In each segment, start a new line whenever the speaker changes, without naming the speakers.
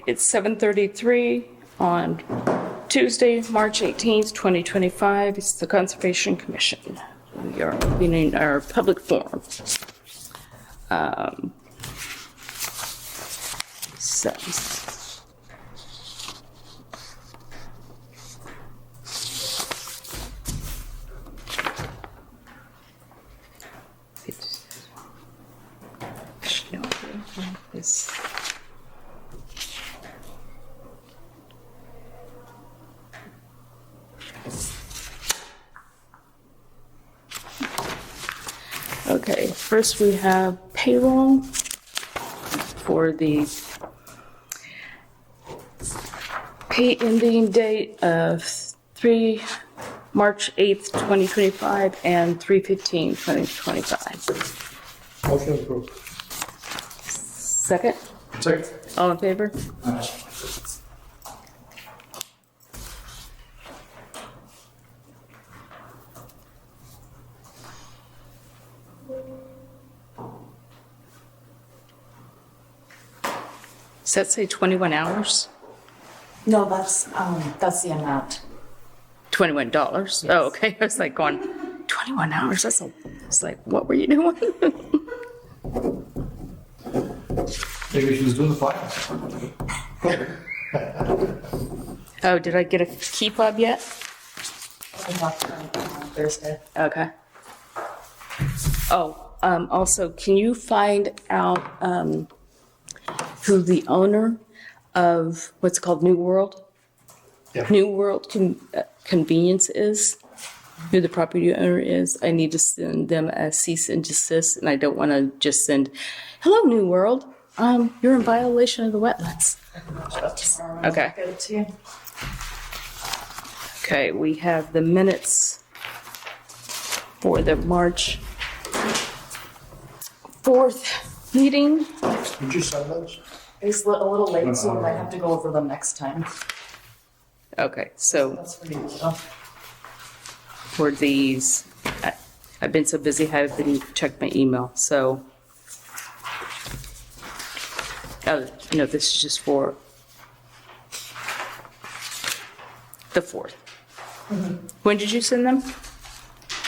it's 7:33 on Tuesday, March 18th, 2025. It's the Conservation Commission. We are beginning our public forum. So. Okay, first we have payroll for the pay ending date of March 8th, 2025 and 3/15/2025.
Motion approved.
Second?
Second.
All in favor? Does that say 21 hours?
No, that's the amount.
$21? Oh, okay. I was like going, 21 hours? It's like, what were you doing?
Maybe she was doing the files.
Oh, did I get a key fob yet?
We'll talk on Thursday.
Okay. Oh, also, can you find out who the owner of what's called New World?
Yeah.
New World Convenience is? Who the property owner is? I need to send them a cease and desist, and I don't want to just send, hello, New World. You're in violation of the wetlands. Okay.
Get it to you.
Okay, we have the minutes for the March 4th meeting.
Did you sign those?
It's a little late, so we might have to go over them next time.
Okay, so
That's for you, so.
for these, I've been so busy, I haven't checked my email, so. Oh, no, this is just for the 4th. When did you send them?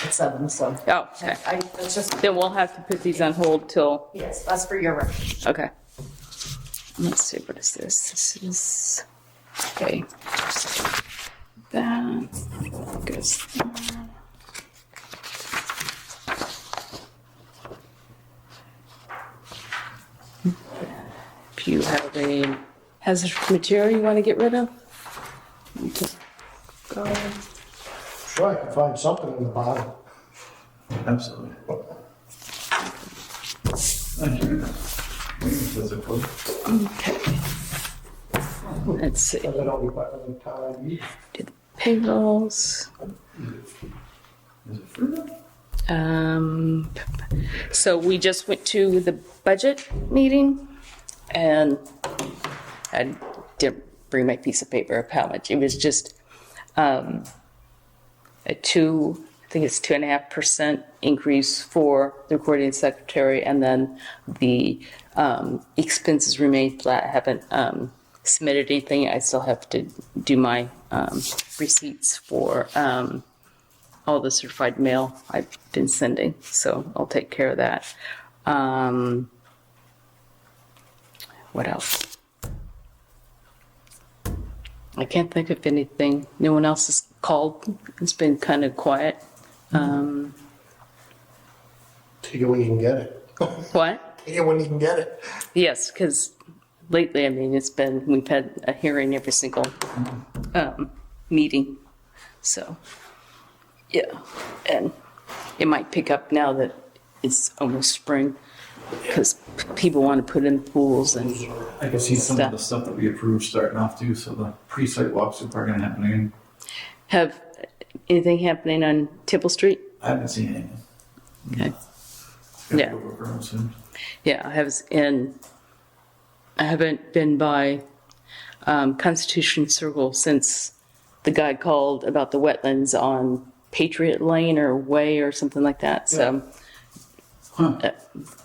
It's 7, so.
Oh, okay.
It's just,
Then we'll have to put these on hold till,
yes, that's for your record.
okay. Let's see, what is this? This is, okay. That goes there. If you have a hazardous material you want to get rid of, you can go.
Sure, I can find something in the bottom.
Absolutely. Thank you. Does it close?
Okay. Let's see.
But I don't require the time I need.
Do the payrolls.
Is it free?
So we just went to the budget meeting, and I didn't bring my piece of paper of how much. It was just I think it's 2.5% increase for the recording secretary, and then the expenses remain flat. I haven't submitted anything. I still have to do my receipts for all the certified mail I've been sending, so I'll take care of that. What else? I can't think of anything. No one else has called. It's been kind of quiet.
Take it when you can get it.
What?
Take it when you can get it.
Yes, because lately, I mean, we've had a hearing every single meeting. So, yeah. And it might pick up now that it's almost spring, because people want to put in pools and
I can see some
Stuff.
of the stuff that we approved starting off too, so the pre-site walks are probably gonna happen again.
have anything happening on Tipple Street.
I haven't seen anything.
Okay.
Gotta
Yeah.
go over around soon.
Yeah, I haven't been by Constitution Circle since the guy called about the wetlands on Patriot Lane or Way or something like that. So,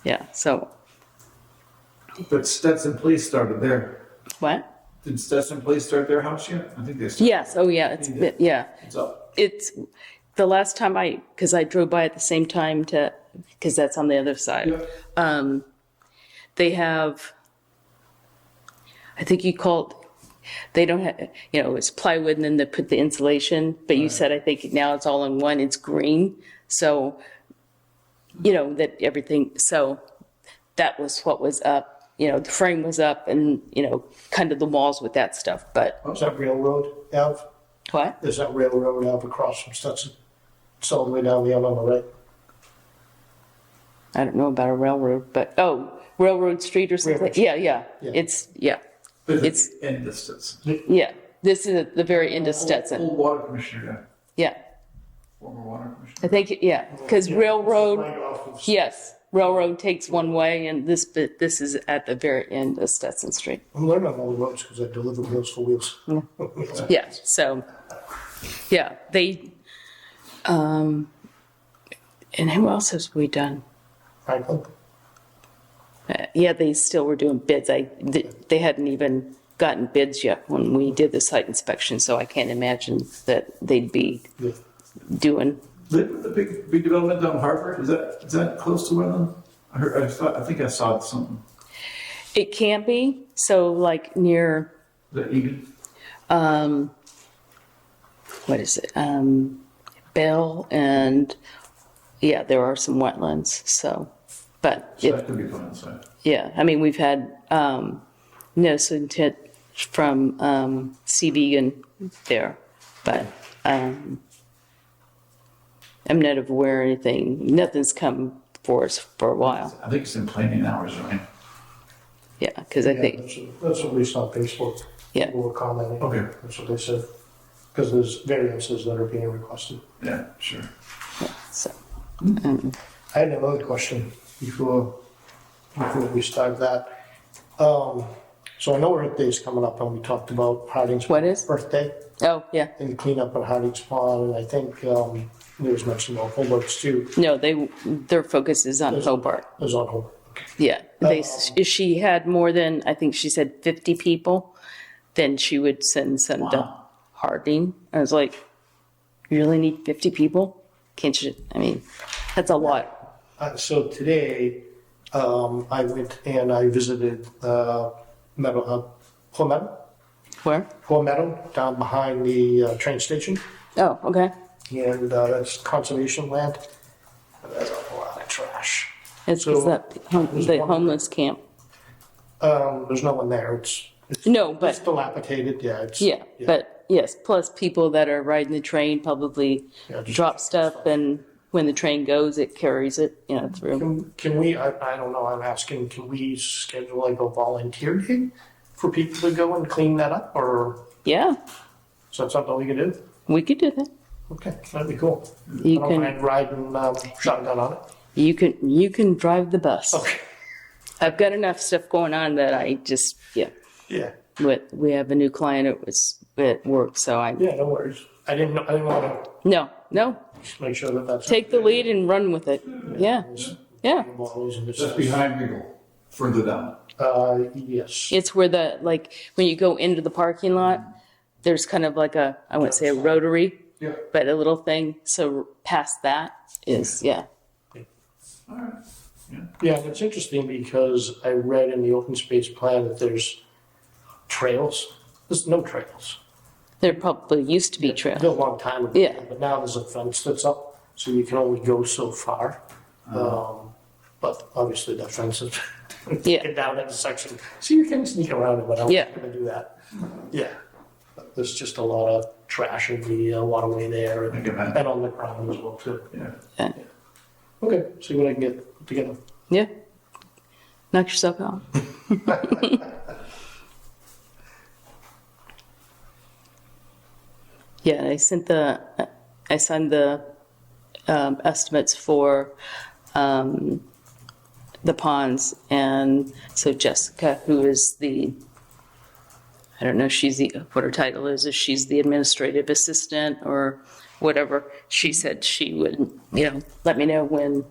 yeah. So
But Stetson Police started there.
what?
Did Stetson Place start their house yet? I think they started.
Yes, oh yeah, yeah.
It's up.
It's, the last time because I drove by at the same time because that's on the other side.
Yeah.
They have, I think you called, they don't have, it's plywood and then they put the insulation, but you said, I think now it's all in one, it's green. So, that everything, so that was what was up. The frame was up and, kind of the walls with that stuff, but
Is that Railroad Ave?
what?
Is that Railroad Ave across from Stetson? It's all the way down the end on the right.
I don't know about a railroad, but, Railroad Street or something.
Railroad
Yeah, yeah.
Yeah.
It's,
But
It's-
it's end distance.
yeah. This is at the very end of Stetson.
Old water commissioner,
Yeah.
yeah. Former water commissioner.
I think, yeah, because
Yeah,
railroad,
right off of-
yes, railroad takes one way and this is at the very end of Stetson Street.
I'm learning on all the roads because I deliver Meals for Wheels.
Yeah, so, yeah, they, and who else has we done?
Franklin?
Yeah, they still were doing bids. They hadn't even gotten bids yet when we did the site inspection, so I can't imagine that they'd be
Yeah.
doing,
The big development down Harvard, is that close to Whitman? I think I saw something.
it can be, so like near,
Is that Egan?
what is it? Bell and, yeah, there are some wetlands, so, but
So
if,
that could be fun inside.
yeah, I mean, we've had, notice of intent from, C. Vegan there, but, I'm not aware of anything, nothing's come for us for a while,
I think it's in planning hours, right?
yeah, because I
Yeah,
think,
that's what we saw on Facebook.
Yeah.
People were commenting.
Okay.
That's what they said. Because there's variances that are being requested.
Yeah, sure.
so,
I had another question before we start that. So I know Earth Day's coming up and we talked about Harding's.
What is?
Earth Day
oh, yeah,
and clean up at Harding's Pond, and I think, there was mention about Hobart's too.
no, their focus is on Hobart.
It was on Hobart. Okay.
Yeah, she had more than, I think she said 50 people, then she would send some to
Wow.
Harding. I was like, you really need 50 people? Can't you, I mean, that's a lot.
So today, I went and I visited, Poor Meadow?
Where?
Poor Meadow, down behind the train station.
Oh, okay.
And that's conservation land. And there's a lot of trash.
It's
So,
that, the homeless camp.
There's no one there. It's
No,
it's
but,
dilapidated. Yeah.
yeah, but yes, plus people that are riding the train probably
Yeah, just-
drop stuff and when the train goes, it carries it, through.
Can we? I don't know. I'm asking. Can we schedule like a volunteer day for people to go and clean that up, or
Yeah,
is that something we can do?
we could do that.
Okay, that'd be cool.
You
I don't
can,
mind riding shotgun on it.
you can drive the bus.
Okay.
I've got enough stuff going on that I just, yeah.
Yeah.
We have a new client at work, so
Yeah. No worries. I didn't want to
no,
make sure that that's
take the lead and run with it. Yeah, yeah.
Just behind Regal, further down.
Yes.
It's where when you go into the parking lot, there's kind of like I wouldn't say a rotary,
Yeah.
but a little thing. So past that is, yeah.
All right.
Yeah, and it's interesting because I read in the open space plan that there's trails. There's no trails.
There probably used to be
Did
trails.
a long time ago.
Yeah.
But now there's a fence that's up, so you can only go so far. But obviously that fence is
Yeah.
taken down in a section, so you can sneak around it, but I'm
Yeah.
not gonna do that. Yeah. But there's just a lot of trash in the waterway there
I can imagine.
and on the ground as well too.
Yeah.
Okay, see what I can get put together.
Yeah. Knock yourself out. Yeah, and I signed the estimates for the ponds, and so Jessica, who is I don't know, what her title is, if she's the administrative assistant or whatever, she said she would, let me know when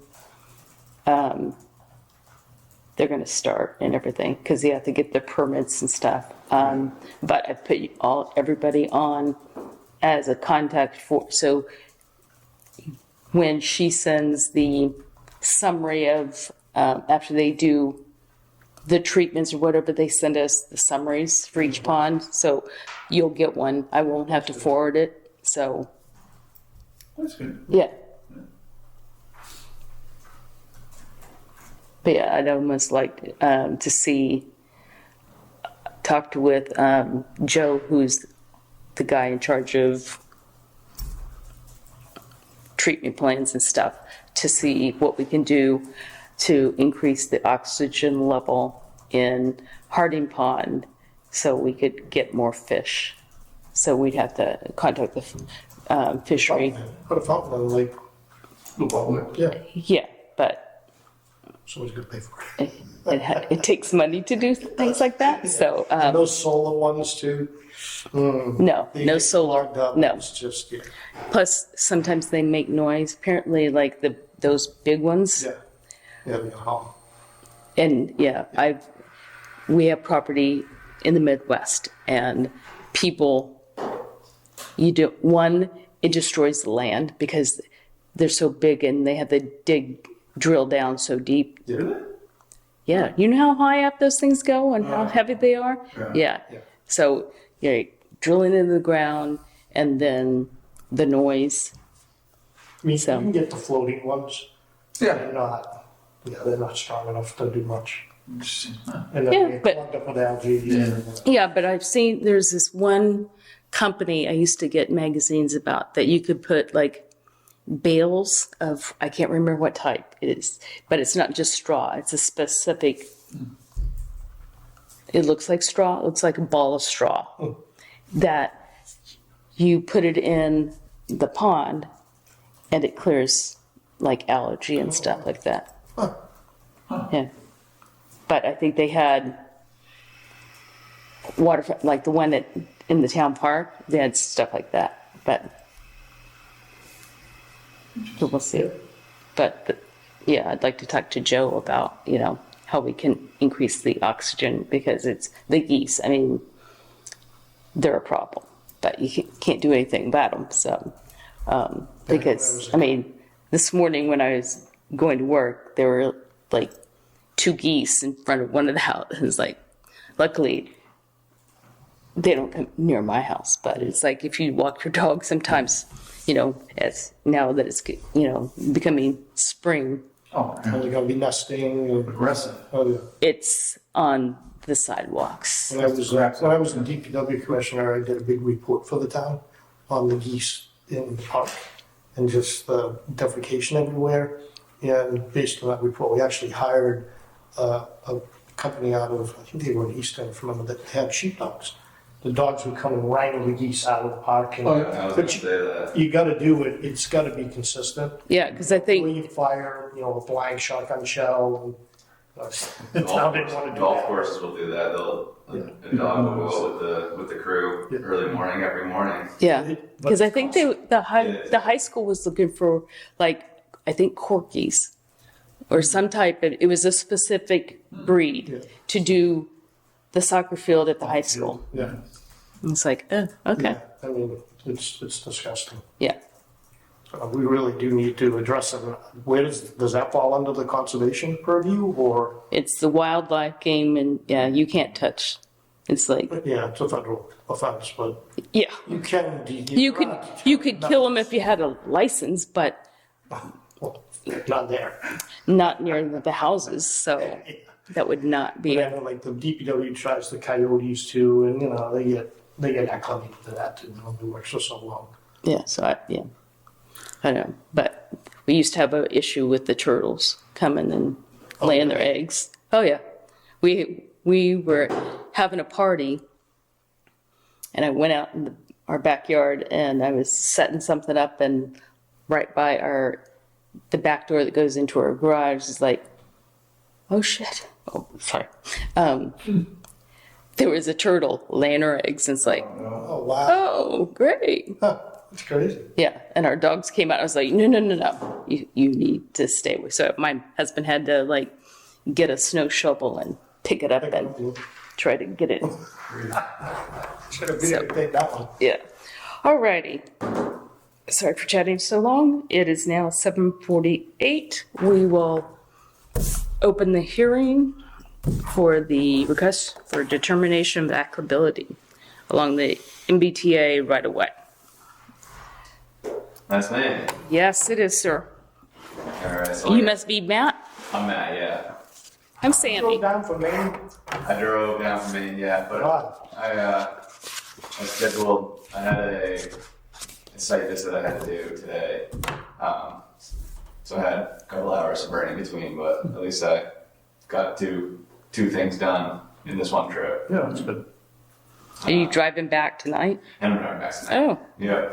they're going to start and everything because they have to get the permits and stuff. But I put everybody on as a contact so when she sends the summary of after they do the treatments or whatever, they send us the summaries for each pond. So you'll get one. I won't have to forward it. So
That's good.
yeah. But yeah, I'd almost like to talk with Joe, who's the guy in charge of treatment plans and stuff, to see what we can do to increase the oxygen level in Harding Pond so we could get more fish. So we'd have to contact the fishery.
Put a fountain in the lake.
The bubble.
Yeah,
Yeah, but
someone's gonna pay for it.
it takes money to do things like that. So
And those solar ones too.
no
They get
solar,
clogged up.
no.
It's just, yeah.
Plus, sometimes they make noise. Apparently, like those big ones.
Yeah. Yeah, they hum.
And yeah, we have property in the Midwest, and people, it destroys the land because they're so big and they have to drill down so deep.
Really?
Yeah, you know how high up those things go and how heavy they are?
Yeah.
Yeah. So you're drilling into the ground and then the noise.
I mean,
So-
you can get the floating ones.
Yeah.
They're not strong enough to do much.
Interesting. Huh.
And then
Yeah,
they get
but-
clogged up with algae.
Yeah, but I've seen there's this one company I used to get magazines about that you could put like bales of, I can't remember what type it is, but it's not just straw. It's a specific, it looks like straw. It looks like a ball of straw that you put it in the pond and it clears like allergy and stuff like that.
Huh.
Yeah. But I think they had water, like the one in the town park, they had stuff like that. But we'll see. But yeah, I'd like to talk to Joe about, how we can increase the oxygen because it's the geese. I mean, they're a problem, but you can't do anything about them. So, because, I mean, this morning when I was going to work, there were like 2 geese in front of one of the houses. Like, luckily, they don't come near my house, but it's like if you walk your dog sometimes, as now that it's, becoming spring,
Oh,
Are they gonna be nesting?
aggressive.
Oh, yeah.
it's on the sidewalks.
When I was the DPW commissioner, I did a big report for the town on the geese in the park and just the defecation everywhere. And based on that report, we actually hired a company out of, I think they were in Easton, remember, that had sheepdogs. The dogs would come and wrangle the geese out of the park. And,
Oh, yeah.
I was
but
gonna say that.
you gotta do it, it's gotta be consistent.
Yeah, because I think,
When you fire, a blind shotgun shell, and the town didn't wanna do
Golf
that.
courses will do that. A dog will go with the crew early morning every morning.
yeah, because I think the high school was looking for like, I think corgis or some type of, it was a specific breed to do the soccer field at the high school.
Yeah.
And it's like, okay,
Yeah, I mean, it's disgusting.
yeah.
We really do need to address it. Where does that fall under the conservation purview or?
It's the wildlife game, and yeah, you can't touch. It's like,
Yeah, it's a federal offense, but
yeah,
you can.
you could kill them if you had a license, but
Well, not there.
not near the houses. So that would not be.
But I know like the DPW tries the coyotes too, and they get acclimated to that too. They don't do work for so long.
Yeah, so I don't know. But we used to have an issue with the turtles coming and laying their eggs. Oh yeah. We were having a party and I went out in our backyard and I was setting something up and right by the back door that goes into our garage is like, oh shit. Oh, sorry. There was a turtle laying her eggs and it's like,
Oh wow,
oh, great.
that's crazy.
Yeah, and our dogs came out. I was like, no, you need to stay away. So my husband had to get a snow shovel and pick it up and try to get it.
Should have videotaped that one.
Yeah. Alrighty. Sorry for chatting so long. It is now 7:48. We will open the hearing for the request for determination of accountability along the MBTA right of way.
That's me.
Yes, it is, sir.
All right. So
You must be Matt.
I'm Matt. Yeah.
I'm
Go
Sandy.
down from Maine.
I drove down from Maine. Yeah, but
Wow.
I scheduled. I had a site visit I had to do today. So I had a couple hours of burning between, but at least I got two things done in this one trip.
Yeah, that's good.
Are you driving back tonight?
And I'm driving back tonight.
Oh,
Yeah.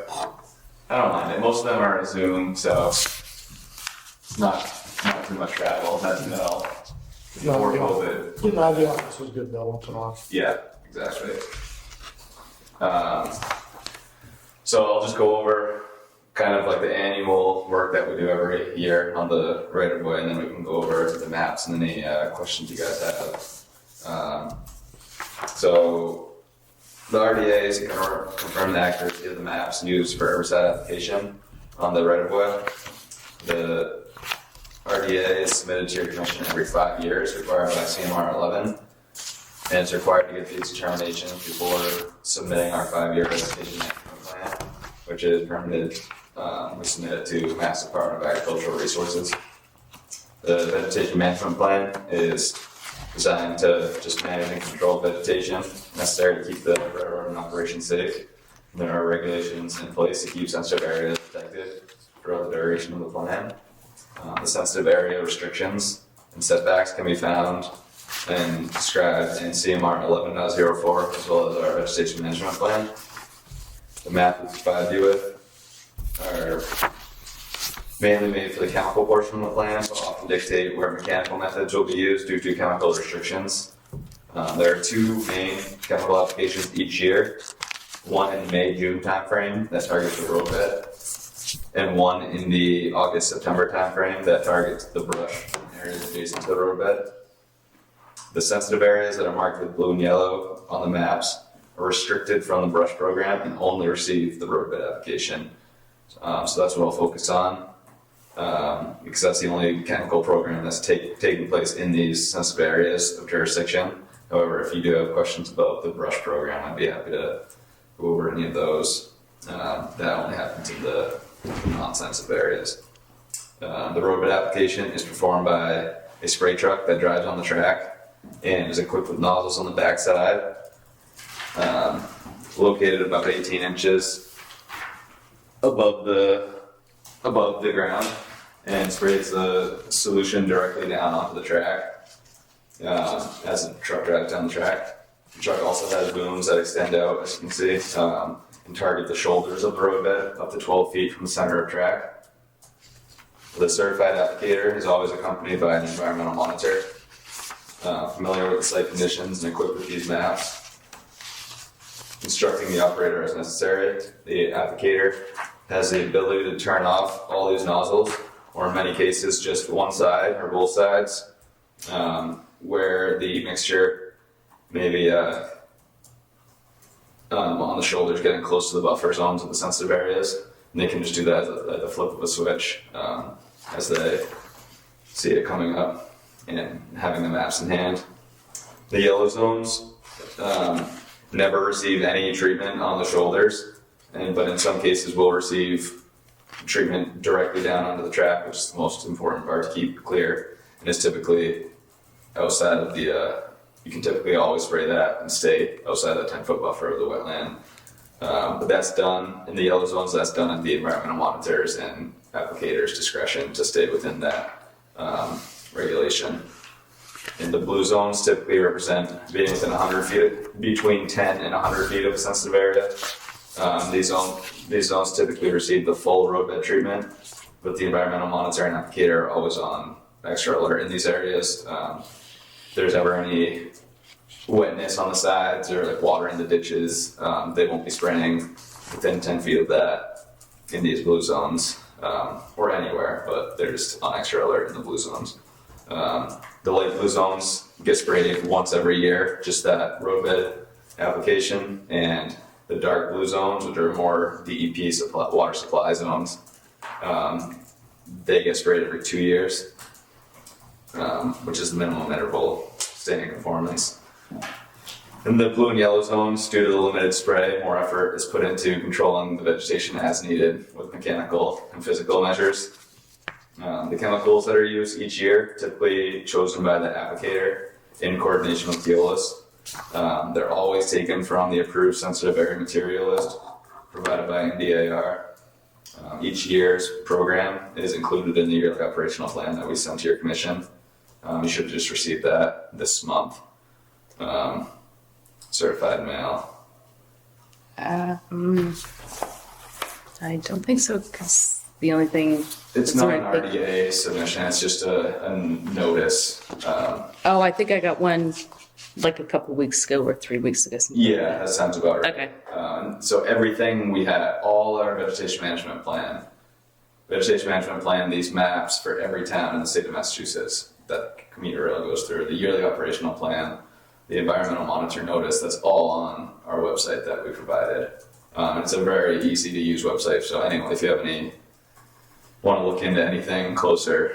I don't mind it. Most of them are Zoom, so it's not too much travel. That's no. Before COVID.
Getting out of the office was good though, once in a while.
Yeah, exactly. So I'll just go over kind of like the annual work that we do every year on the right of way, and then we can go over the maps and any questions you guys have. So the RDAs can confirm the accuracy of the maps used for every site application on the right of way. The RDA is submitted to your commission every 5 years, required by CMR 11. And it's required to get these determinations before submitting our 5-year vegetation management plan, which is permitted. We submit it to Mass Department of Agricultural Resources. The vegetation management plan is designed to just manage and control vegetation necessary to keep the railroad in operation safe. There are regulations in place to keep sensitive areas protected throughout the duration of the plan. The sensitive area restrictions and setbacks can be found and described in CMR 11.04 as well as our vegetation management plan. The map we provide you with are mainly made for the chemical portion of the plan, but often dictate where mechanical methods will be used due to chemical restrictions. There are 2 main chemical applications each year, one in the May-June timeframe that targets the roadbed, and one in the August-September timeframe that targets the brush areas adjacent to the roadbed. The sensitive areas that are marked with blue and yellow on the maps are restricted from the brush program and only receive the roadbed application. So that's what I'll focus on, because that's the only chemical program that's taking place in these sensitive areas of jurisdiction. However, if you do have questions about the brush program, I'd be happy to go over any of those. That only happens in the non-sensitive areas. The roadbed application is performed by a spray truck that drives on the track and is equipped with nozzles on the backside, located about 18 inches above the ground, and sprays the solution directly down onto the track as the truck drives down the track. The truck also has booms that extend out, as you can see, and target the shoulders of the roadbed up to 12 feet from the center of track. The certified applicator is always accompanied by an environmental monitor, familiar with the site conditions and equipped with these maps, instructing the operator as necessary. The applicator has the ability to turn off all these nozzles, or in many cases just one side or both sides, where the mixture may be on the shoulders getting close to the buffer zones of the sensitive areas. And they can just do that at the flip of a switch as they see it coming up and having the maps in hand. The yellow zones never receive any treatment on the shoulders, but in some cases will receive treatment directly down onto the track, which is the most important part to keep clear, and is typically outside of the, you can typically always spray that and stay outside the 10-foot buffer of the wetland. But that's done in the yellow zones, that's done at the environmental monitors and applicators' discretion to stay within that regulation. And the blue zones typically represent being within 100 feet, between 10 and 100 feet of a sensitive area. These zones typically receive the full roadbed treatment, but the environmental monitor and applicator are always on extra alert in these areas. If there's ever any wetness on the sides or like water in the ditches, they won't be spraying within 10 feet of that in these blue zones or anywhere, but they're just on extra alert in the blue zones. The light blue zones get sprayed once every year, just that roadbed application, and the dark blue zones, which are more DEP water supply zones, they get sprayed every 2 years, which is the minimum interval staying in conformance. In the blue and yellow zones, due to the limited spray, more effort is put into controlling the vegetation as needed with mechanical and physical measures. The chemicals that are used each year, typically chosen by the applicator in coordination with Keolis. They're always taken from the approved sensitive area material list provided by NDAR. Each year's program is included in the yearly operational plan that we sent to your commission. You should have just received that this month. Certified mail.
I don't think so, because the only thing.
It's not an RDA submission, it's just a notice.
Oh, I think I got one like a couple weeks ago or 3 weeks ago.
Yeah, that sounds about right.
Okay.
So everything we had, all our vegetation management plan, these maps for every town in the state of Massachusetts that commuter rail goes through, the yearly operational plan, the environmental monitor notice, that's all on our website that we provided. It's a very easy to use website, so anyway, if you have want to look into anything closer,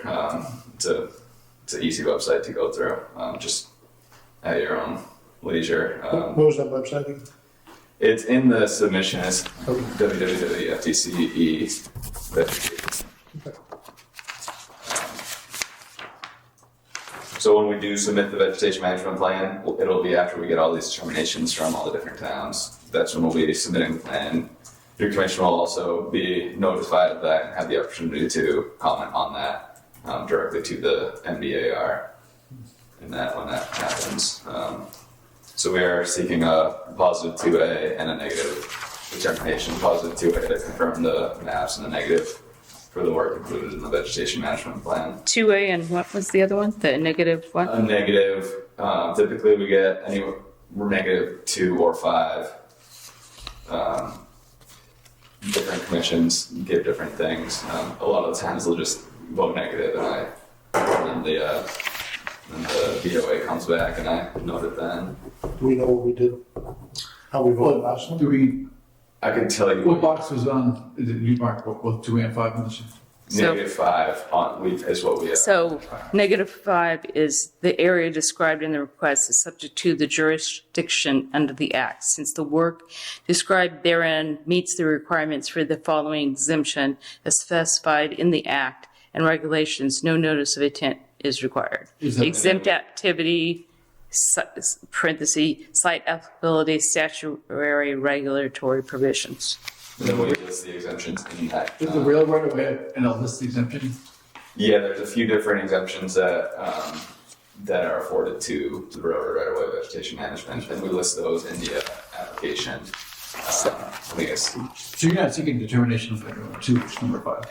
it's an easy website to go through, just at your own leisure.
What was that website again?
It's in the submission, it's www.ftce. So when we do submit the vegetation management plan, it'll be after we get all these determinations from all the different towns. That's when we'll be submitting the plan. Your commission will also be notified of that and have the opportunity to comment on that directly to the MBAR when that happens. So we are seeking a positive 2A and a negative determination. Positive 2A to confirm the maps, and the negative for the work included in the vegetation management plan.
2A, and what was the other one? The negative what?
A negative, typically we get anywhere -2 or 5. Different commissions give different things. A lot of the times they'll just vote negative, and then the VOA comes back and I note it then.
Do we know what we did? How we voted last time?
Do we,
I can tell you.
what box was on, is it you marked both 2 and 5 on this?
-5 is what we have.
So -5 is the area described in the request is subject to the jurisdiction under the Act. Since the work described therein meets the requirements for the following exemption as specified in the Act and regulations, no notice of intent is required.
Is that-
Exempt activity, parentheses, site applicability, statutory regulatory provisions.
And then we list the exemptions in that.
Is the rail right away and I'll list the exemption?
Yeah, there's a few different exemptions that are afforded to the railroad right away vegetation management, and we list those in the application. I think it's,
So you're not seeking determination for number 2, just number 5?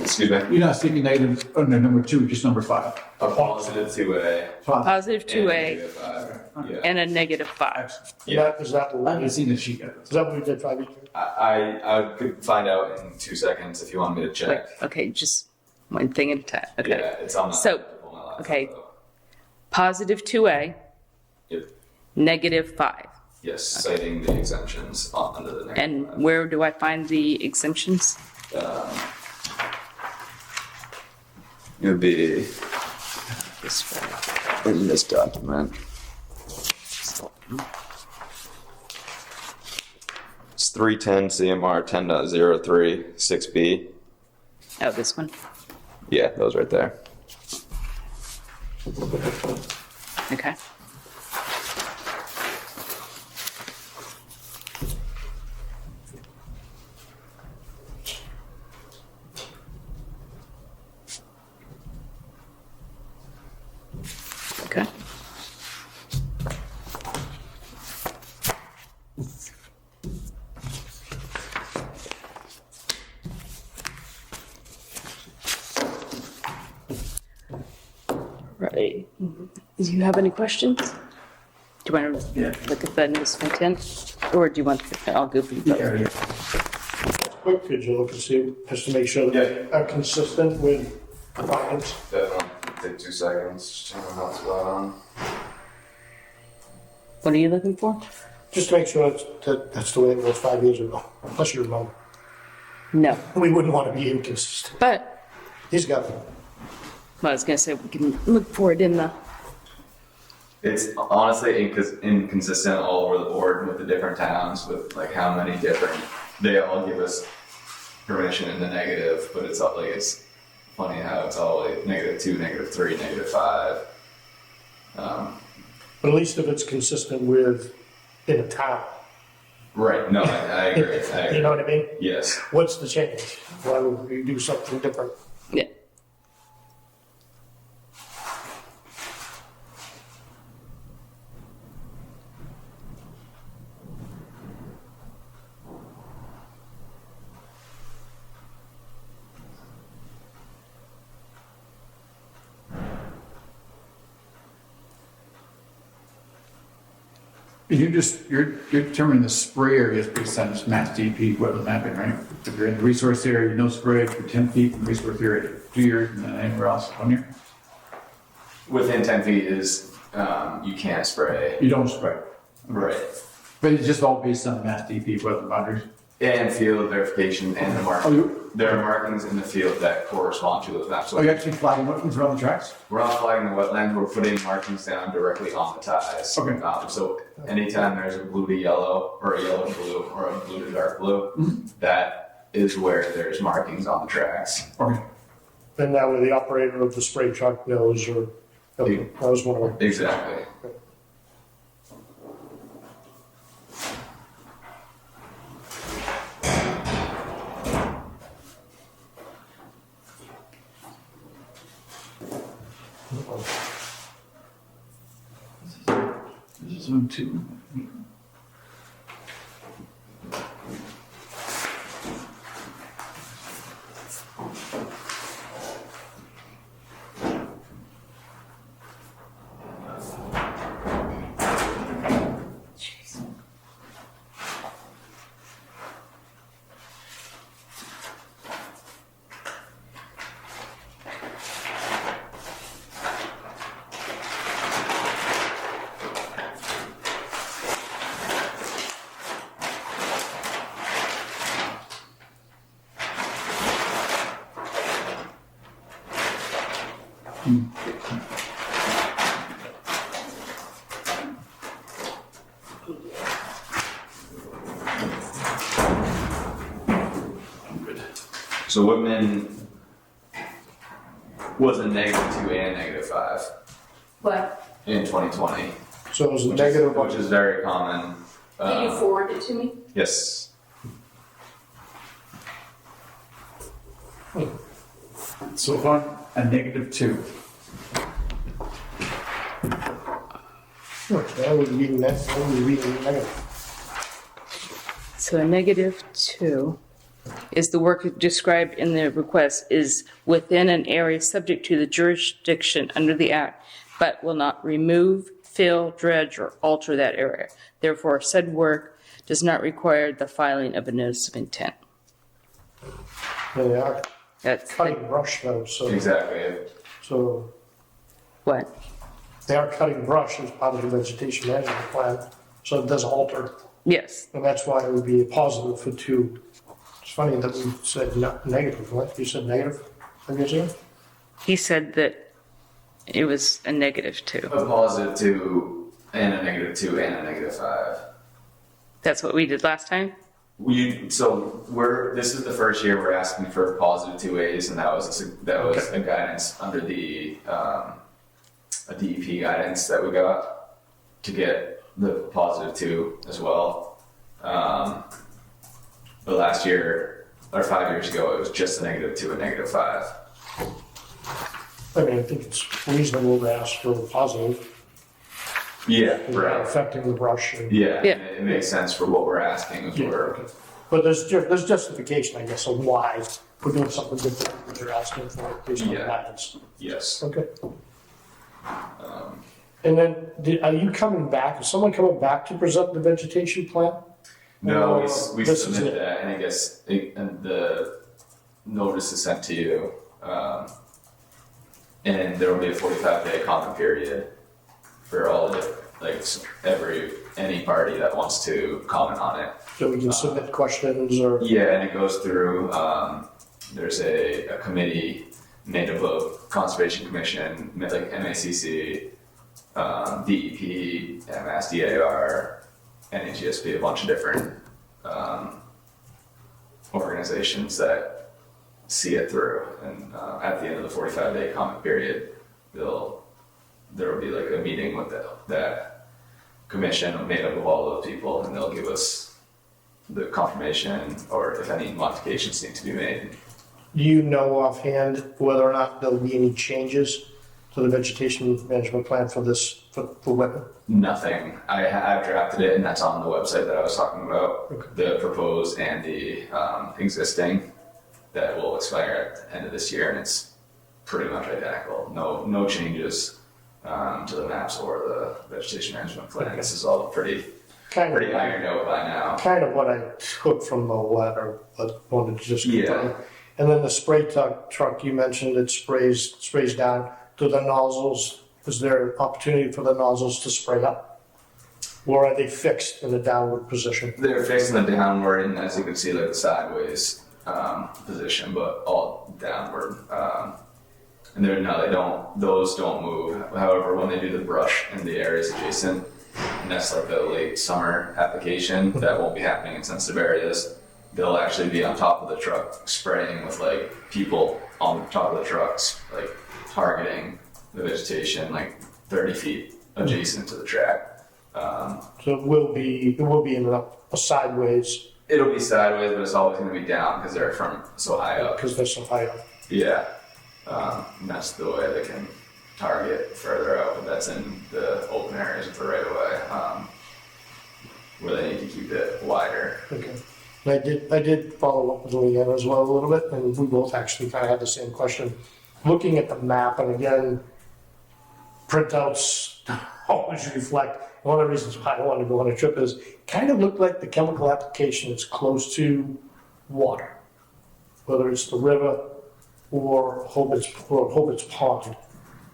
excuse me,
You're not seeking negative, oh no, number 2, just number 5?
a positive 2A.
Positive
and
2A
negative 5. Yeah.
and a -5.
Yeah.
Is that
I
what we
haven't
did?
seen the sheet yet.
Is that what we did 5 years ago?
I could find out in 2 seconds if you want me to
Wait,
check.
okay, just one thing at a time. Okay.
Yeah, it's on the.
So, okay. Positive 2A,
Yep.
-5.
Yes, citing the exemptions under the negative.
And where do I find the exemptions?
It would be
This way.
in this document. It's 310 CMR 10.03 6B.
Oh, this one?
Yeah, those right there.
Okay. Okay. Right. Do you have any questions? Do you want to look at the notice of intent? Or do you want, I'll go for you both.
Quick, could you look and see, just to make sure that they are consistent with findings?
Definitely. take 2 seconds. Just check my hotspot on.
What are you looking for?
Just to make sure that's the way it was 5 years ago, unless you remember.
No.
We wouldn't want to be inconsistent.
But,
He's got it.
well, I was going to say, we can look for it in the,
It's honestly inconsistent all over the board with the different towns, with like how many different, they all give us permission in the negative, but it's all like, it's funny how it's all like -2, -3, -5.
But at least if it's consistent with in a town.
Right, no, I agree.
You know what I mean?
Yes.
What's the change? Why would we do something different?
yeah.
You're determining the spray areas based on this Mass DEP wetland mapping, right? If you're in the resource area, no spray for 10 feet from resource area, 2 years, and then anywhere else, 1 year.
Within 10 feet is, you can't spray.
You don't spray.
Right.
But it's just all based on Mass DEP wetland boundaries.
And field verification and the
Oh,
marking. There are markings in the field that correspond to those maps.
Are you actually flagging wetlands around the tracks?
We're not flagging the wetland, we're putting markings down directly on the ties.
Okay.
So anytime there's a blue to yellow, or a yellow to blue, or a blue to dark blue, that is where there's markings on the tracks.
Okay.
And that way the operator of the spray truck knows, or, okay, that was one of them.
Exactly.
This is zone 2.
So Whitman was a -2 and -5
What?
in 2020.
So it was a
Which
negative,
which is very common.
Can you forward it to me?
Yes.
So far, a -2.
I was reading that, I was reading negative.
So a -2 is the work described in the request is within an area subject to the jurisdiction under the act, but will not remove, fill, dredge, or alter that area. Therefore, said work does not require the filing of a notice of intent.
They are
That's
cutting brush though, so,
Exactly.
so
what?
they are cutting brush as part of the vegetation management plan, so it doesn't alter.
Yes,
And that's why it would be a positive for 2. It's funny that we said negative, what? You said negative? I guess, yeah?
he said that it was a -2.
A +2 and a -2 and a -5.
That's what we did last time?
This is the first year we're asking for +2As, and that was a guidance under the a DEP guidance that we got to get the +2 as well. But last year, or 5 years ago, it was just a -2 and -5.
I mean, I think it's reasonable to ask for a positive,
Yeah,
without
right.
affecting the brush. And,
Yeah,
Yeah.
It makes sense for what we're asking. Is
Yeah,
we're,
okay. But there's justification, I guess, of why we're doing something different than what they're asking for based on the
Yeah.
guidance.
yes.
Okay. And then, are you coming back, is someone coming back to present the vegetation plan?
No,
Or
we
this is
submitted
it?
that, and I guess and the notice is sent to you. and there will be a 45-day comment period for all the any party that wants to comment on it.
So we can submit questions or?
Yeah, and it goes through. There's a committee made up of Conservation Commission, like MACC, DEP, MSDAR, NHSP, a bunch of different organizations that see it through. And at the end of the 45-day comment period, there will be like a meeting with that commission made up of all those people, and they'll give us the confirmation or if any modifications need to be made.
Do you know offhand whether or not there'll be any changes to the vegetation management plan for Whitman?
Nothing. I've drafted it, and that's on the website that I was talking about.
Okay.
The proposed and the existing that will expire at the end of this year, and it's pretty much identical. No changes to the maps or the vegetation management plan.
Okay.
This is all pretty
Kind
ironed out by now.
Kind of what I took from the letter, but wanted to just confirm.
Yeah.
And then the spray truck you mentioned, it sprays down. Do the nozzles, is there opportunity for the nozzles to spray up? Or are they fixed in a downward position?
They're facing the downward, and as you can see, like the sideways position, but all downward. And they don't. Those don't move. However, when they do the brush in the areas adjacent, and that's like the late summer application, that won't be happening in sensitive areas. They'll actually be on top of the truck spraying with like people on the top of the trucks, like targeting the vegetation like 30 feet adjacent to the track.
So it will be in a sideways
It'll be sideways, but it's always going to be down because they're from so high up.
because there's some height up.
Yeah, and that's the way they can target further out, but that's in the open areas of the right of way, where they need to keep it wider.
Okay. And I did follow up with Leanne as well a little bit, and we both actually kind of had the same question. Looking at the map, and again, printouts always reflect. One of the reasons why I wanted to go on a trip is kind of looked like the chemical application is close to water, whether it's the river or Hobart's Pond.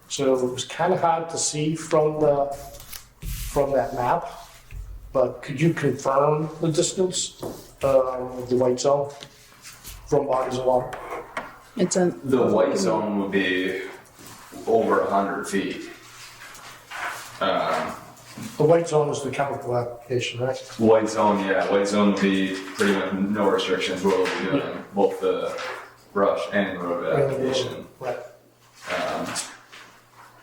So it was kind of hard to see from that map. But could you confirm the distance of the white zone from bodies of water?
It's on.
The white zone would be over 100 feet.
The white zone is the chemical application, right?
White zone, yeah, white zone would be pretty much no restrictions. We'll be doing both the brush and road application.
Right.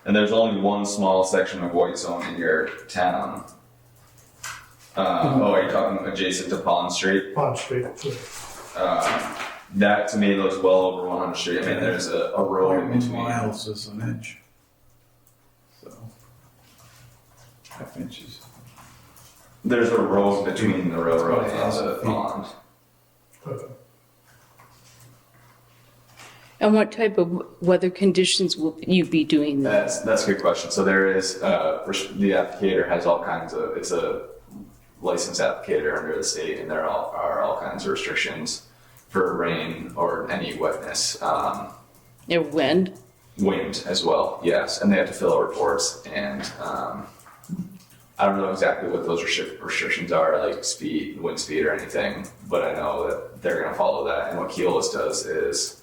And there's only one small section of white zone in your town. Oh, are you talking adjacent to Pond Street?
Pond Street.
That to me looks well over 100 Street. I mean, there's a road in
1
between.
miles is an inch. So, half inches.
There's a road between the railroad and the pond.
Okay.
And what type of weather conditions will you be doing that?
That's a good question. So there is the applicator has all kinds of. It's a licensed applicator under the state, and there are all kinds of restrictions for rain or any wetness.
Your wind?
Wind as well, yes, and they have to fill out reports. And I don't know exactly what those restrictions are, like speed, wind speed, or anything, but I know that they're going to follow that. And what Keolis does is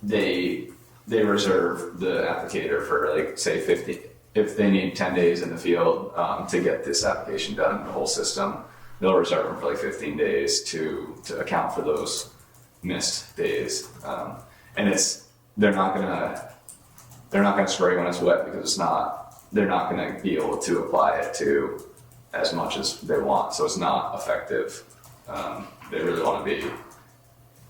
they reserve the applicator for like say 50. If they need 10 days in the field to get this application done, the whole system, they'll reserve them for like 15 days to account for those missed days. And they're not gonna spray when it's wet because they're not gonna be able to apply it to as much as they want. So it's not effective. They really want to be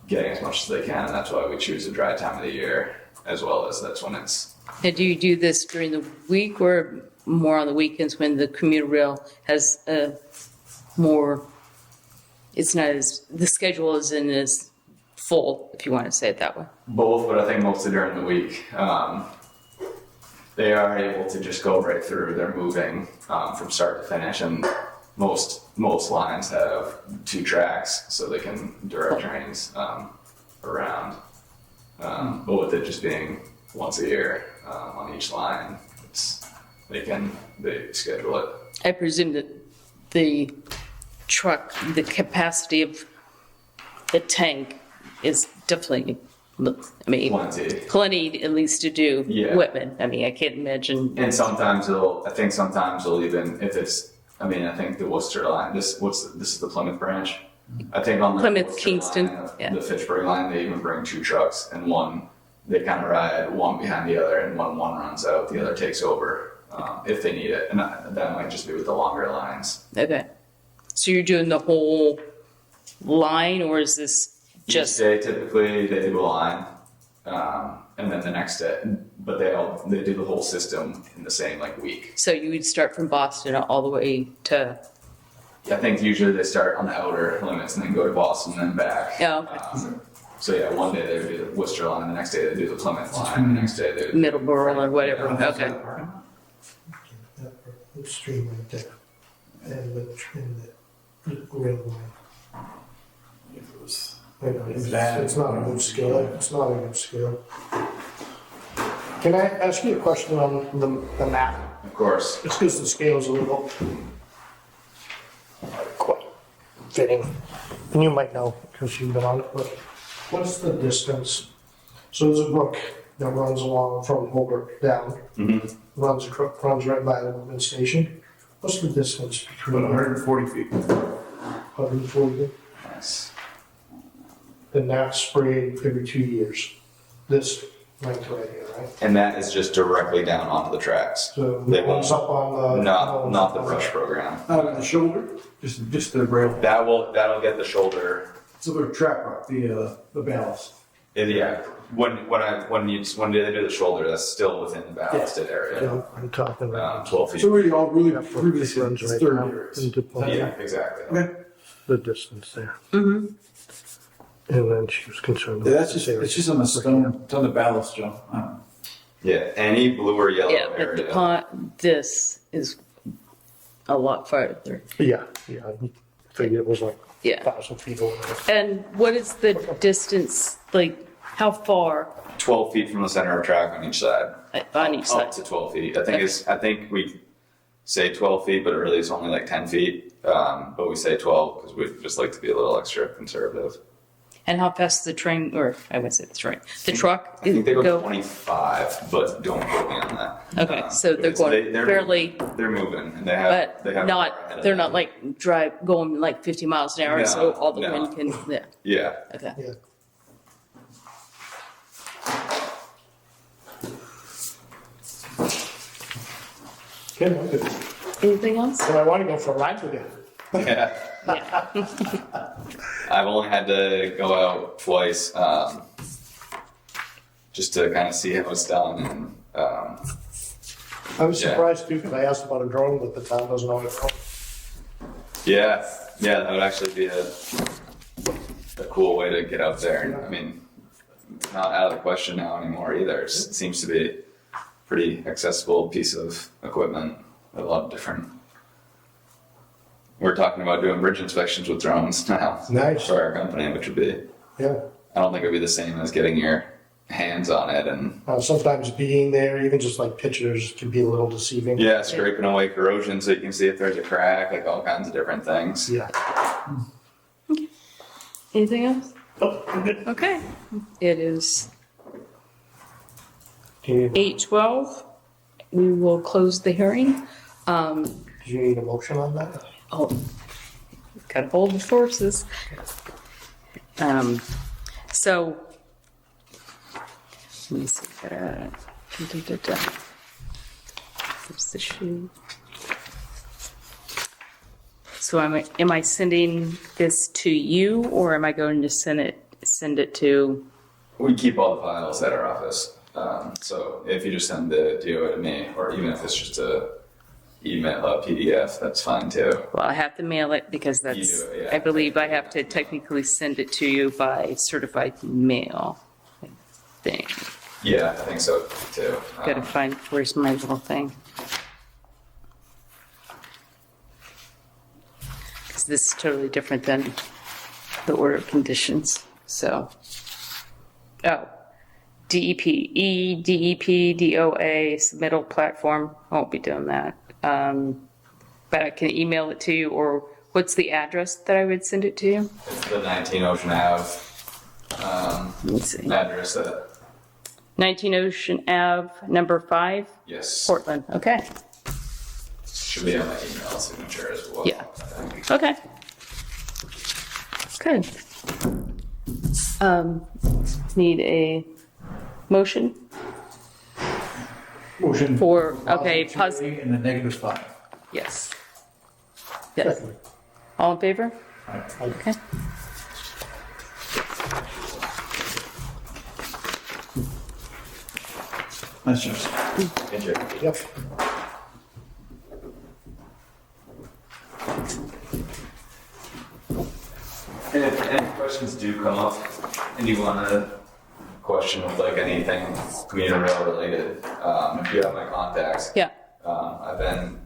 getting as much as they can, and that's why we choose a dry time of the year, as well as that's when it's.
Now, do you do this during the week or more on the weekends when the commuter rail has it's not as, the schedule isn't as full, if you want to say it that way?
Both, but I think mostly during the week. They are able to just go right through. They're moving from start to finish, and most lines have 2 tracks, so they can direct trains around. But with it just being once a year on each line. They schedule it.
I presume that the truck, the capacity of the tank is definitely, I mean, plenty at least to do
Yeah.
Whitman. I mean, I can't imagine.
And sometimes they'll even, if it's, I mean, I think the Worcester line, this is the Plymouth branch. I think on the
Plymouth,
Worcester
Kingston,
line,
yeah.
the Fitchburg line, they even bring 2 trucks, and they kind of ride one behind the other, and when one runs out, the other takes over if they need it. And that might just be with the longer lines.
Okay. So you're doing the whole line, or is this just?
Each day, typically, they do a line, and then the next day, but they do the whole system in the same week.
So you would start from Boston all the way to?
I think usually they start on the outer limits and then go to Boston and then back.
Oh, okay.
So yeah, one day they would do the Worcester line, the next day they do the Plymouth line, the next day they do
Middleborough or whatever. Okay.
The stream right there. And the rail line. I know, it's not a good scale. It's not a good scale. Can I ask you a question on the map?
Of course.
It's because the scale's a little quite fitting. And you might know because you've been on it, but what's the distance? So there's a brook that runs along from Holbrook down, runs right by the Whitman station. What's the distance between
About 140 feet.
140?
Nice.
And that's sprayed every 2 years. This length right here, right?
And that is just directly down onto the tracks.
So
They
it goes
won't,
up on the.
not the brush program.
Out of the shoulder, just the rail.
That'll get the shoulder.
It's a little track rock, the ballast.
Yeah. When they do the shoulder, that's still within the ballasted area.
Yeah, I'm talking about
12 feet.
So really, all really
that brook
previous
that runs
is
right
third
down
years.
into Plymouth.
Yeah, exactly.
Okay.
The distance there. Mm-hmm. And then she was concerned
Yeah,
about
that's
this
just,
area.
it's just on the stone, it's on the ballast, Joe.
Yeah, any blue or yellow
Yeah, but the
area.
pond, this is a lot farther.
Yeah, I figured it was like
Yeah.
1,000 feet over there.
And what is the distance, how far
12 feet from the center of track on each side.
on each
Up
side?
to 12 feet. I think we say 12 feet, but really it's only 10 feet. But we say 12 because we just like to be a little extra conservative.
And how fast the train, or I would say the train, the truck
I think they go 25, but don't quote me on that.
Okay, so they're
because
going fairly,
They're moving, and they have.
but
a car
not,
ahead of
they're
them.
not going 50 miles an hour,
No,
so all the
no.
wind can, yeah,
Yeah.
okay.
Yeah. Okay, I'm good.
Anything else?
So I want to go for a ride with you.
Yeah.
Yeah.
I've only had to go out twice, just to kind of see how it's done. And
I was
Yeah.
surprised too, because I asked about a drone, but the town doesn't own a drone.
yeah, that would actually be a cool way to get out there. And I mean, not out of the question now anymore either. It seems to be a pretty accessible piece of equipment. A lot of different. We're talking about doing bridge inspections with drones now.
Nice.
For our company, which would be,
Yeah.
I don't think it would be the same as getting your hands on it and
Sometimes being there, even just like pictures, can be a little deceiving.
yeah, scraping away corrosion so you can see if there's a crack, all kinds of different things.
Yeah.
Anything else?
Oh, I'm good.
Okay. It is
Do you need,
8:12. We will close the hearing.
do you need a motion on that?
Oh, gotta hold the forces. So, let me see. There's the shoe. So am I sending this to you, or am I going to send it to?
We keep all the files at our office. So if you just send the DOA to me, or even if it's just a email, a PDF, that's fine too.
Well, I have to mail it because
You
that's.
do it, yeah.
I believe I have to technically send it to you by certified mail. I think.
Yeah, I think so too.
Gotta find where's my little thing. Because this is totally different than the order of conditions. So, oh, DEP, DOA submittal platform. I won't be doing that. But I can email it to you, or what's the address that I would send it to you?
It's the 19 Ocean Ave
Let's see.
address that,
19 Ocean Ave, number 5,
yes,
Portland. Okay.
should be on my email signature as well.
Yeah.
I think.
Okay. Good. Need a motion
Motion.
for, okay,
Positive 2A and the negative 5.
yes. Yes. All in favor? Okay.
That's just.
Thank you.
Yep.
And if any questions do come up and you want to question with like anything commuter rail related, if you have my contacts,
Yeah.
I've been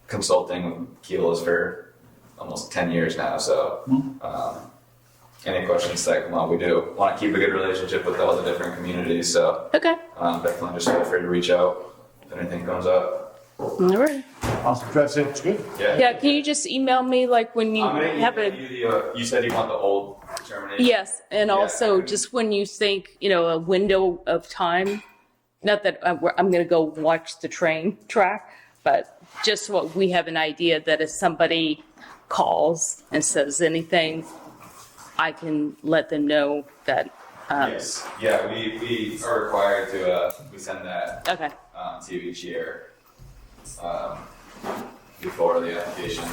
consulting with Keelos for almost 10 years now, so any questions that come up, we do want to keep a good relationship with all the different communities, so
Okay.
definitely just feel free to reach out if anything comes up.
All right.
Awesome. That's it. It's good.
Yeah, can you just email me like when you
I'm gonna
have
email
a,
you the, you said you want the old termination?
yes, and
Yeah.
also just when you think, a window of time, not that I'm going to go watch the train track, but just what we have an idea that if somebody calls and says anything, I can let them know that,
Yes, yeah, we are required to, we send that
okay,
to you each year before the application.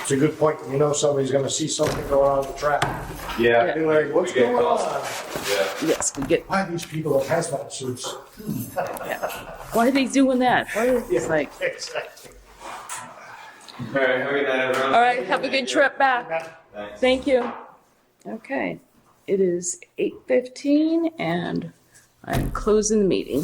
It's a good point. Somebody's gonna see something going on the track.
Yeah.
Be like, what's
We get
going
calls.
on?
Yeah.
yes, we get,
Why are these people in hazmat suits?
why are they doing that? Why are, it's like,
Exactly.
All right, have a good night, everyone.
all right, have a good trip back.
Thanks.
Thank you. Okay, it is 8:15 and I'm closing the meeting.